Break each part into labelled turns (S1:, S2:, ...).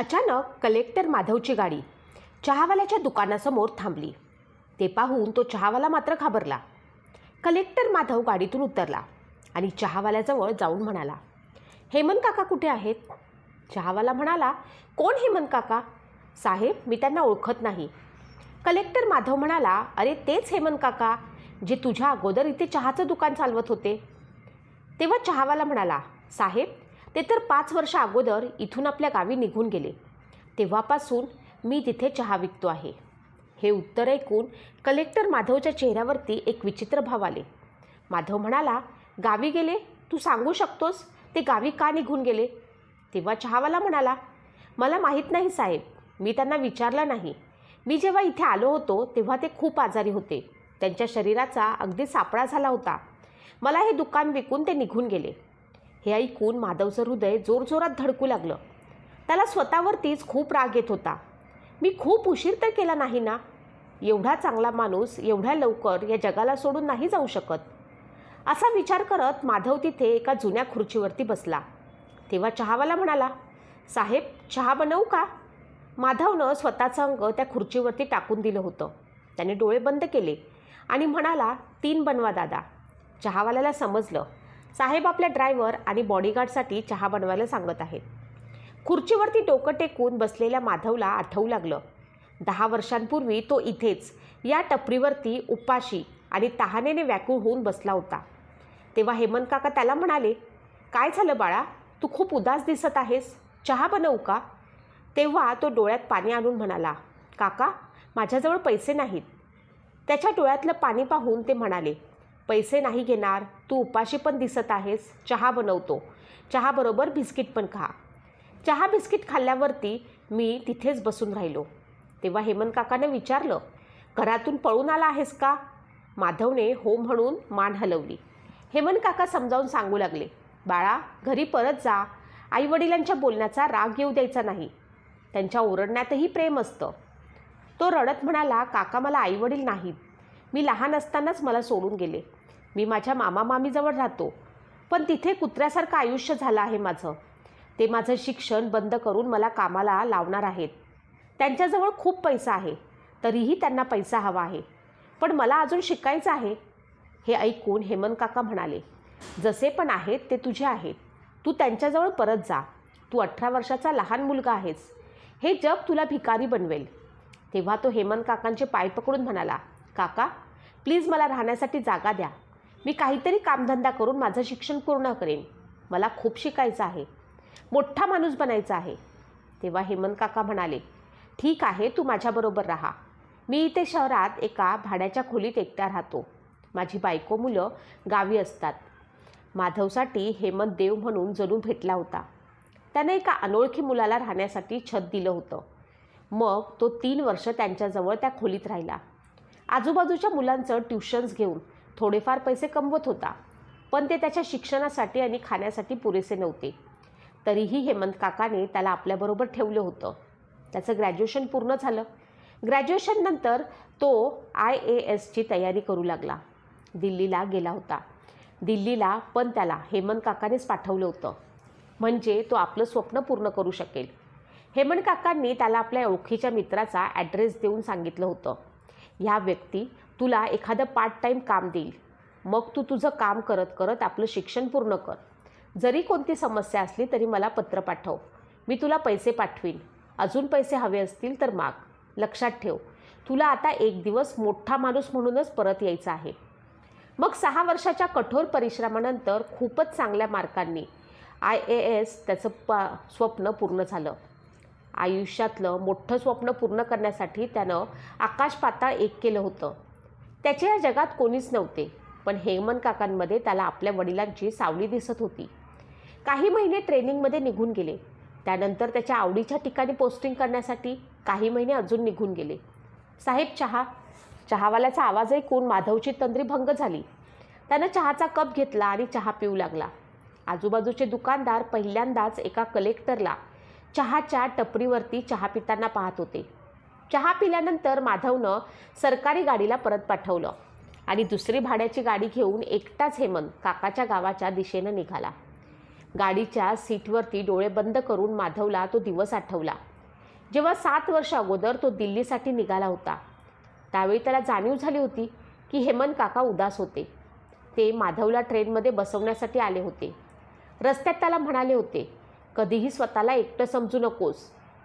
S1: अचानक कलेक्टर माधवची गाडी चहावाल्याच्या दुकानासमोर थांबली. ते पाहून तो चहावाला मात्र घाबरला. कलेक्टर माधव गाडीतून उतरला आणि चहावाल्याजवळ जाऊन म्हणाला, हेमंत काका कुठे आहेत? चहावाला म्हणाला, कोण हेमंत काका? साहेब, मी त्यांना ओळखत नाही. कलेक्टर माधव म्हणाला, अरे तेच हेमंत काका जे तुझ्या अगोदर इथे चहाचं दुकान चालवत होते. तेव्हा चहावाला म्हणाला, साहेब, ते तर 5 वर्ष अगोदर इथून आपल्या गावी निघून गेले. तेव्हापासून मी तिथे चहा विकतो आहे. हे उत्तर ऐकून कलेक्टर माधवच्या चेहऱ्यावरती एक विचित्र भाव आले. माधव म्हणाला, गावी गेले? तू सांगू शकतोस ते गावी का निघून गेले? तेव्हा चहावाला म्हणाला, मला माहीत नाही साहेब, मी त्यांना विचारलं नाही. मी जेव्हा इथे आलो होतो तेव्हा ते खूप आजारी होते. त्यांच्या शरीराचा अगदी सापळा झाला होता. मला हे दुकान विकून ते निघून गेले. हे ऐकून माधवचं हृदय जोरजोरात धडकू लागलं. त्याला स्वतःवरतीच खूप राग येत होता. मी खूप उशीर तर केला नाही ना? एवढा चांगला माणूस एवढ्या लवकर या जगाला सोडून नाही जाऊ शकत. असा विचार करत माधव तिथे एका जुन्या खुर्चीवरती बसला. तेव्हा चहावाला म्हणाला, साहेब, चहा बनवू का? माधवनं स्वतःचं अंग त्या खुर्चीवरती टाकून दिलं होतं. त्याने डोळे बंद केले आणि म्हणाला, 3 बनवा दादा. चहावाल्याला समजलं, साहेब आपल्या ड्रायव्हर आणि बॉडीगार्डसाठी चहा बनवायला सांगत आहेत. खुर्चीवरती डोकं टेकून बसलेल्या माधवला आठवू लागलं, 10 वर्षांपूर्वी तो इथेच या टपरीवरती उपाशी आणि तहानेने व्याकुळ होऊन बसला होता. तेव्हा हेमंत काका त्याला म्हणाले, काय झालं बाळा, तू खूप उदास दिसत आहेस, चहा बनवू का? तेव्हा तो डोळ्यात पाणी आणून म्हणाला, काका, माझ्याजवळ पैसे नाहीत. त्याच्या डोळ्यातलं पाणी पाहून ते म्हणाले, पैसे नाही घेणार, तू उपाशी पण दिसत आहेस, चहा बनवतो. चहाबरोबर बिस्किट पण खा. चहा बिस्किट खाल्ल्यावरती मी तिथेच बसून राहिलो. तेव्हा हेमंत काकाने विचारलं, घरातून पळून आला आहेस का? माधवने हो म्हणून मान हलवली. हेमंत काका समजावून सांगू लागले, बाळा, घरी परत जा. आईवडिलांच्या बोलण्याचा राग येऊ द्यायचा नाही. त्यांच्या ओरडण्यातही प्रेम असतं. तो रडत म्हणाला, काका, मला आईवडील नाहीत. मी लहान असतानाच मला सोडून गेले. मी माझ्या मामा मामीजवळ राहतो, पण तिथे कुत्र्यासारखं आयुष्य झालं आहे माझं. ते माझं शिक्षण बंद करून मला कामाला लावणार आहेत. त्यांच्याजवळ खूप पैसा आहे, तरीही त्यांना पैसा हवा आहे, पण मला अजून शिकायचं आहे. हे ऐकून हेमंत काका म्हणाले, जसे पण आहेत ते तुझे आहेत. तू त्यांच्याजवळ परत जा. तू 18 वर्षाचा लहान मुलगा आहेस. हे जग तुला भिकारी बनवेल. तेव्हा तो हेमंत काकांचे पाय पकडून म्हणाला, काका, प्लीज मला राहण्यासाठी जागा द्या. मी काहीतरी कामधंदा करून माझं शिक्षण पूर्ण करेन. मला खूप शिकायचं आहे. मोठा माणूस बनायचा आहे. तेव्हा हेमंत काका म्हणाले, ठीक आहे, तू माझ्याबरोबर राहा. मी इथे शहरात एका भाड्याच्या खोलीत एकटा राहतो. माझी बायको मुलं गावी असतात. माधवसाठी हेमंत देव म्हणून जणू भेटला होता. त्याने एका अनोळखी मुलाला राहण्यासाठी छत दिलं होतं. मग तो 3 वर्ष त्यांच्याजवळ त्या खोलीत राहिला. आजूबाजूच्या मुलांचं ट्युशन्स घेऊन थोडेफार पैसे कमवत होता, पण ते त्याच्या शिक्षणासाठी आणि खाण्यासाठी पुरेसे नव्हते. तरीही हेमंत काकाने त्याला आपल्याबरोबर ठेवलं होतं. त्याचं ग्रॅज्युएशन पूर्ण झालं. ग्रॅज्युएशननंतर तो IASची तयारी करू लागला. दिल्लीला गेला होता. दिल्लीला पण त्याला हेमंत काकानेच पाठवलं होतं, म्हणजे तो आपलं स्वप्न पूर्ण करू शकेल. हेमंत काकांनी त्याला आपल्या ओळखीच्या मित्राचा ॲड्रेस देऊन सांगितलं होतं, ह्या व्यक्ती तुला एखादं पार्ट टाईम काम देईल. मग तू तुझं काम करत करत आपलं शिक्षण पूर्ण कर. जरी कोणती समस्या असली तरी मला पत्र पाठव. मी तुला पैसे पाठवीन. अजून पैसे हवे असतील तर माग. लक्षात ठेव, तुला आता एक दिवस मोठा माणूस म्हणूनच परत यायचं आहे. मग 6 वर्षाच्या कठोर परिश्रमानंतर खूपच चांगल्या मार्कांनी IAS त्याचं स्वप्न पूर्ण झालं. आयुष्यातलं मोठं स्वप्न पूर्ण करण्यासाठी त्यानं आकाश पाताळ एक केलं होतं. त्याच्या या जगात कोणीच नव्हते, पण हेमंत काकांमध्ये त्याला आपल्या वडिलांची सावली दिसत होती. काही महिने ट्रेनिंगमध्ये निघून गेले. त्यानंतर त्याच्या आवडीच्या ठिकाणी पोस्टिंग करण्यासाठी काही महिने अजून निघून गेले. साहेब, चहा. चहावाल्याचा आवाज ऐकून माधवची तंद्री भंग झाली. त्यानं चहाचा कप घेतला आणि चहा पिऊ लागला. आजूबाजूचे दुकानदार पहिल्यांदाच एका कलेक्टरला चहाच्या टपरीवरती चहा पिताना पाहत होते. चहा पिल्यानंतर माधवनं सरकारी गाडीला परत पाठवलं आणि दुसरी भाड्याची गाडी घेऊन एकटाच हेमंत काकाच्या गावाच्या दिशेनं निघाला. गाडीच्या सीटवरती डोळे बंद करून माधवला तो दिवस आठवला. जेव्हा 7 वर्ष अगोदर तो दिल्लीसाठी निघाला होता, त्यावेळी त्याला जाणीव झाली होती की हेमंत काका उदास होते. ते माधवला ट्रेनमध्ये बसवण्यासाठी आले होते. रस्त्यात त्याला म्हणाले होते, कधीही स्वतःला एकटं समजू नकोस.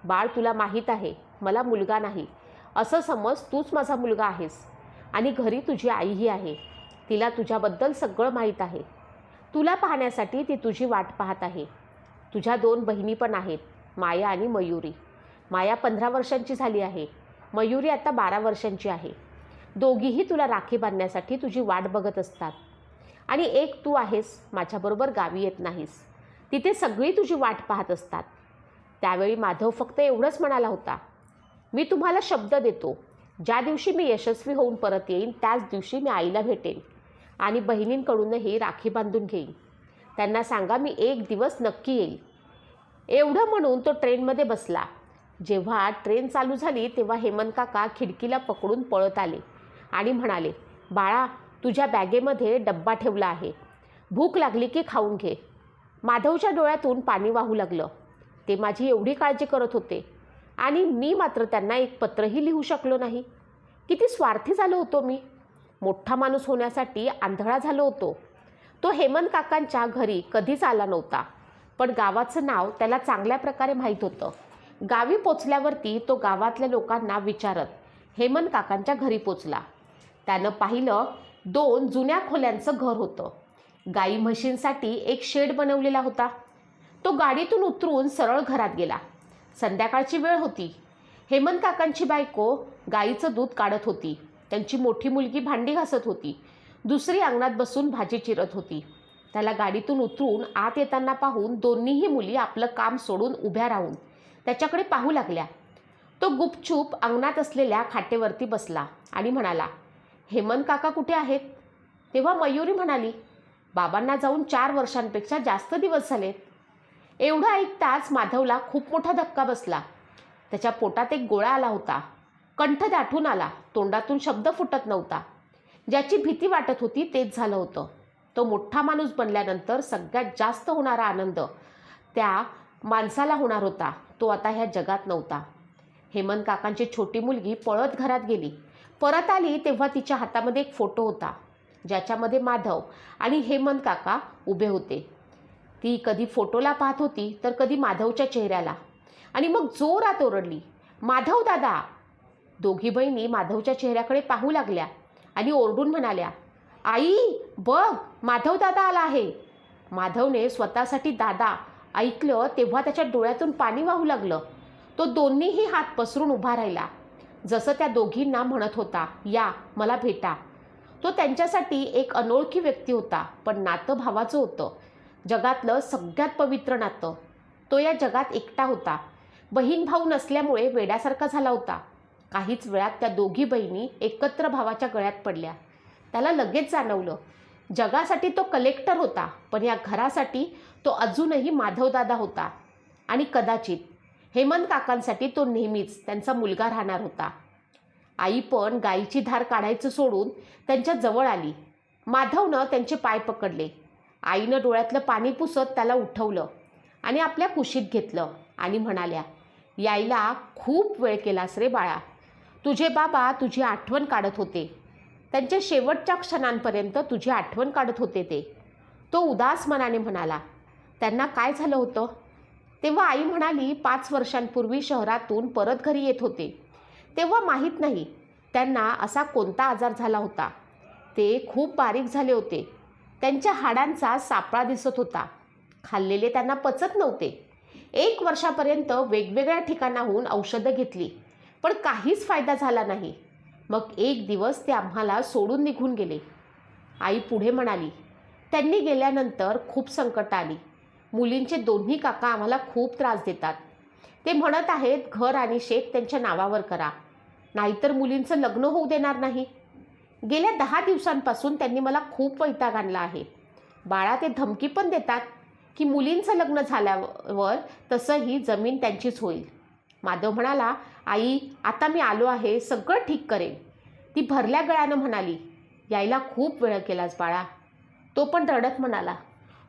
S1: बाळ, तुला माहीत आहे मला मुलगा नाही. असं समज तूच माझा मुलगा आहेस. आणि घरी तुझी आईही आहे. तिला तुझ्याबद्दल सगळं माहीत आहे. तुला पाहण्यासाठी ती तुझी वाट पाहत आहे. तुझ्या 2 बहिणी पण आहेत, माया आणि मयुरी. माया 15 वर्षांची झाली आहे. मयुरी आता 12 वर्षांची आहे. दोघीही तुला राखी बांधण्यासाठी तुझी वाट बघत असतात. आणि एक तू आहेस, माझ्याबरोबर गावी येत नाहीस. तिथे सगळी तुझी वाट पाहत असतात. त्यावेळी माधव फक्त एवढंच म्हणाला होता, मी तुम्हाला शब्द देतो, ज्या दिवशी मी यशस्वी होऊन परत येईन त्याच दिवशी मी आईला भेटेन आणि बहिणींकडूनही राखी बांधून घेईन. त्यांना सांगा मी एक दिवस नक्की येईल. एवढं म्हणून तो ट्रेनमध्ये बसला. जेव्हा ट्रेन चालू झाली तेव्हा हेमंत काका खिडकीला पकडून पळत आले आणि म्हणाले, बाळा, तुझ्या बॅगेमध्ये डब्बा ठेवला आहे. भूक लागली की खाऊन घे. माधवच्या डोळ्यातून पाणी वाहू लागलं. ते माझी एवढी काळजी करत होते आणि मी मात्र त्यांना एक पत्रही लिहू शकलो नाही. किती स्वार्थी झालो होतो मी. मोठा माणूस होण्यासाठी आंधळा झालो होतो. तो हेमंत काकांच्या घरी कधीच आला नव्हता, पण गावाचं नाव त्याला चांगल्या प्रकारे माहीत होतं. गावी पोचल्यावरती तो गावातल्या लोकांना विचारत हेमंत काकांच्या घरी पोचला. त्यानं पाहिलं 2 जुन्या खोल्यांचं घर होतं. गाई म्हशींसाठी एक शेड बनवलेला होता. तो गाडीतून उतरून सरळ घरात गेला. संध्याकाळची वेळ होती. हेमंत काकांची बायको गाईचं दूध काढत होती. त्यांची मोठी मुलगी भांडी घासत होती. दुसरी अंगणात बसून भाजी चिरत होती. त्याला गाडीतून उतरून आत येताना पाहून दोन्हीही मुली आपलं काम सोडून उभ्या राहून त्याच्याकडे पाहू लागल्या. तो गुपचूप अंगणात असलेल्या खाटेवरती बसला आणि म्हणाला, हेमंत काका कुठे आहेत? तेव्हा मयुरी म्हणाली, बाबांना जाऊन 4 वर्षांपेक्षा जास्त दिवस झालेत. एवढं ऐकताच माधवला खूप मोठा धक्का बसला. त्याच्या पोटात एक गोळा आला होता. कंठ दाटून आला. तोंडातून शब्द फुटत नव्हता. ज्याची भीती वाटत होती तेच झालं होतं. तो मोठा माणूस बनल्यानंतर सगळ्यात जास्त होणारा आनंद त्या माणसाला होणार होता, तो आता ह्या जगात नव्हता. हेमंत काकांची छोटी मुलगी पळत घरात गेली. परत आली तेव्हा तिच्या हातामध्ये एक फोटो होता, ज्याच्यामध्ये माधव आणि हेमंत काका उभे होते. ती कधी फोटोला पाहत होती तर कधी माधवच्या चेहऱ्याला, आणि मग जोरात ओरडली, माधव दादा. दोघी बहिणी माधवच्या चेहऱ्याकडे पाहू लागल्या आणि ओरडून म्हणाल्या, आई बघ, माधव दादा आला आहे. माधवने स्वतःसाठी दादा ऐकलं तेव्हा त्याच्या डोळ्यातून पाणी वाहू लागलं. तो दोन्हीही हात पसरून उभा राहिला, जसं त्या दोघींना म्हणत होता, या मला भेटा. तो त्यांच्यासाठी एक अनोळखी व्यक्ती होता, पण नातं भावाचं होतं. जगातलं सगळ्यात पवित्र नातं. तो या जगात एकटा होता. बहीण भाऊ नसल्यामुळे वेड्यासारखा झाला होता. काहीच वेळात त्या दोघी बहिणी एकत्र भावाच्या गळ्यात पडल्या. त्याला लगेच जाणवलं, जगासाठी तो कलेक्टर होता, पण या घरासाठी तो अजूनही माधवदादा होता. आणि कदाचित हेमंत काकांसाठी तो नेहमीच त्यांचा मुलगा राहणार होता. आई पण गाईची धार काढायचं सोडून त्यांच्या जवळ आली. माधवनं त्यांचे पाय पकडले. आईनं डोळ्यातलं पाणी पुसत त्याला उठवलं आणि आपल्या कुशीत घेतलं आणि म्हणाल्या, यायला खूप वेळ केलास रे बाळा. तुझे बाबा तुझी आठवण काढत होते. त्यांच्या शेवटच्या क्षणांपर्यंत तुझी आठवण काढत होते ते. तो उदास मनाने म्हणाला, त्यांना काय झालं होतं? तेव्हा आई म्हणाली, 5 वर्षांपूर्वी शहरातून परत घरी येत होते. तेव्हा माहीत नाही त्यांना असा कोणता आजार झाला होता. ते खूप बारीक झाले होते. त्यांच्या हाडांचा सापळा दिसत होता. खाल्लेले त्यांना पचत नव्हते. 1 वर्षापर्यंत वेगवेगळ्या ठिकाणाहून औषधं घेतली, पण काहीच फायदा झाला नाही. मग एक दिवस ते आम्हाला सोडून निघून गेले. आई पुढे म्हणाली, त्यांनी गेल्यानंतर खूप संकट आली. मुलींचे दोन्ही काका आम्हाला खूप त्रास देतात. ते म्हणत आहेत घर आणि शेत त्यांच्या नावावर करा, नाहीतर मुलींचं लग्न होऊ देणार नाही. गेल्या 10 दिवसांपासून त्यांनी मला खूप वैताग आणला आहे. बाळा, ते धमकी पण देतात की मुलींचं लग्न झाल्यावर तसंही जमीन त्यांचीच होईल. माधव म्हणाला, आई आता मी आलो आहे, सगळं ठीक करेन. ती भरल्या गळ्यानं म्हणाली, यायला खूप वेळ केलास बाळा. तो पण रडत म्हणाला,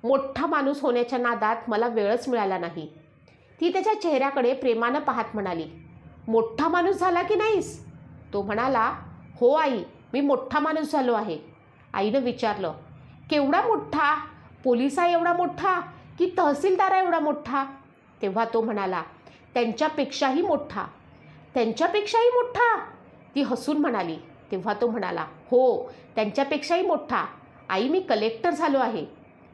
S1: मोठा माणूस होण्याच्या नादात मला वेळच मिळाला नाही. ती त्याच्या चेहऱ्याकडे प्रेमानं पाहत म्हणाली, मोठा माणूस झाला की नाहीस? तो म्हणाला, हो आई, मी मोठा माणूस झालो आहे. आईनं विचारलं, केवढा मोठा? पोलिसा एवढा मोठा की तहसीलदारा एवढा मोठा? तेव्हा तो म्हणाला, त्यांच्यापेक्षाही मोठा. त्यांच्यापेक्षाही मोठा? ती हसून म्हणाली. तेव्हा तो म्हणाला, हो, त्यांच्यापेक्षाही मोठा. आई, मी कलेक्टर झालो आहे.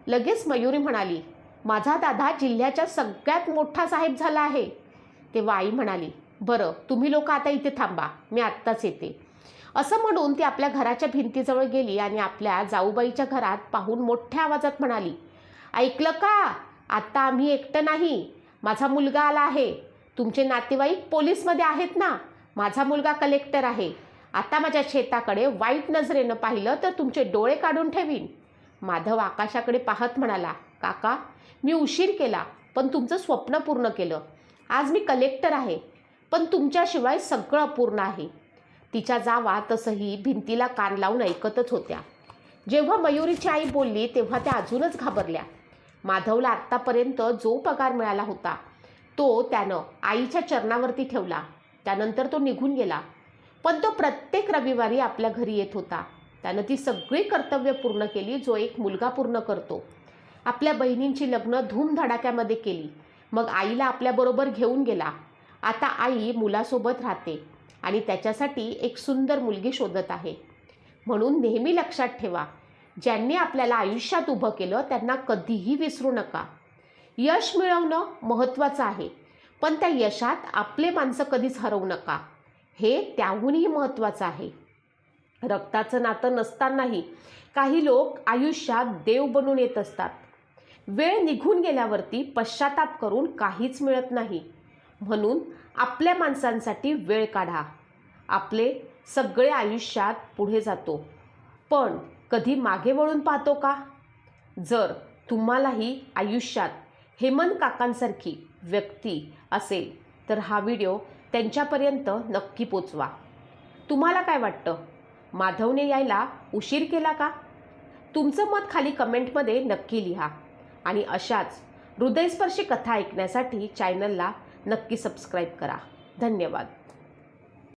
S1: लगेच मयुरी म्हणाली, माझा दादा जिल्ह्याच्या सगळ्यात मोठा साहेब झाला आहे. तेव्हा आई म्हणाली, बरं, तुम्ही लोक आता इथे थांबा, मी आत्ताच येते. असं म्हणून ती आपल्या घराच्या भिंतीजवळ गेली आणि आपल्या जाऊबाईच्या घरात पाहून मोठ्या आवाजात म्हणाली, ऐकलं का? आता आम्ही एकटं नाही. माझा मुलगा आला आहे. तुमचे नातेवाईक पोलीसमध्ये आहेत ना? माझा मुलगा कलेक्टर आहे. आता माझ्या शेताकडे वाईट नजरेनं पाहिलं तर तुमचे डोळे काढून ठेवीन. माधव आकाशाकडे पाहत म्हणाला, काका, मी उशीर केला पण तुमचं स्वप्न पूर्ण केलं. आज मी कलेक्टर आहे, पण तुमच्याशिवाय सगळं अपूर्ण आहे. तिच्या जावा तसंही भिंतीला कान लावून ऐकतच होत्या. जेव्हा मयुरीची आई बोलली तेव्हा त्या अजूनच घाबरल्या. माधवला आत्तापर्यंत जो पगार मिळाला होता तो त्यानं आईच्या चरणावरती ठेवला. त्यानंतर तो निघून गेला. पण तो प्रत्येक रविवारी आपल्या घरी येत होता. त्यानं ती सगळी कर्तव्य पूर्ण केली जो एक मुलगा पूर्ण करतो. आपल्या बहिणींची लग्न धूमधडाक्यामध्ये केली. मग आईला आपल्याबरोबर घेऊन गेला. आता आई मुलासोबत राहते आणि त्याच्यासाठी एक सुंदर मुलगी शोधत आहे. म्हणून नेहमी लक्षात ठेवा, ज्यांनी आपल्याला आयुष्यात उभं केलं त्यांना कधीही विसरू नका. यश मिळवणं महत्त्वाचं आहे, पण त्या यशात आपले माणसं कधीच हरवू नका. हे त्याहूनही महत्त्वाचं आहे. रक्ताचं नातं नसतानाही काही लोक आयुष्यात देव बनून येत असतात. वेळ निघून गेल्यावरती पश्चाताप करून काहीच मिळत नाही. म्हणून आपल्या माणसांसाठी वेळ काढा. आपले सगळे आयुष्यात पुढे जातो, पण कधी मागे वळून पाहतो का? जर तुम्हालाही आयुष्यात हेमंत काकांसारखी व्यक्ती असेल तर हा व्हिडिओ त्यांच्यापर्यंत नक्की पोचवा. तुम्हाला काय वाटतं? माधवने यायला उशीर केला का? तुमचं मत खाली कमेंटमध्ये नक्की लिहा. आणि अशाच हृदयस्पर्शी कथा ऐकण्यासाठी चॅनलला नक्की सबस्क्राईब करा. धन्यवाद.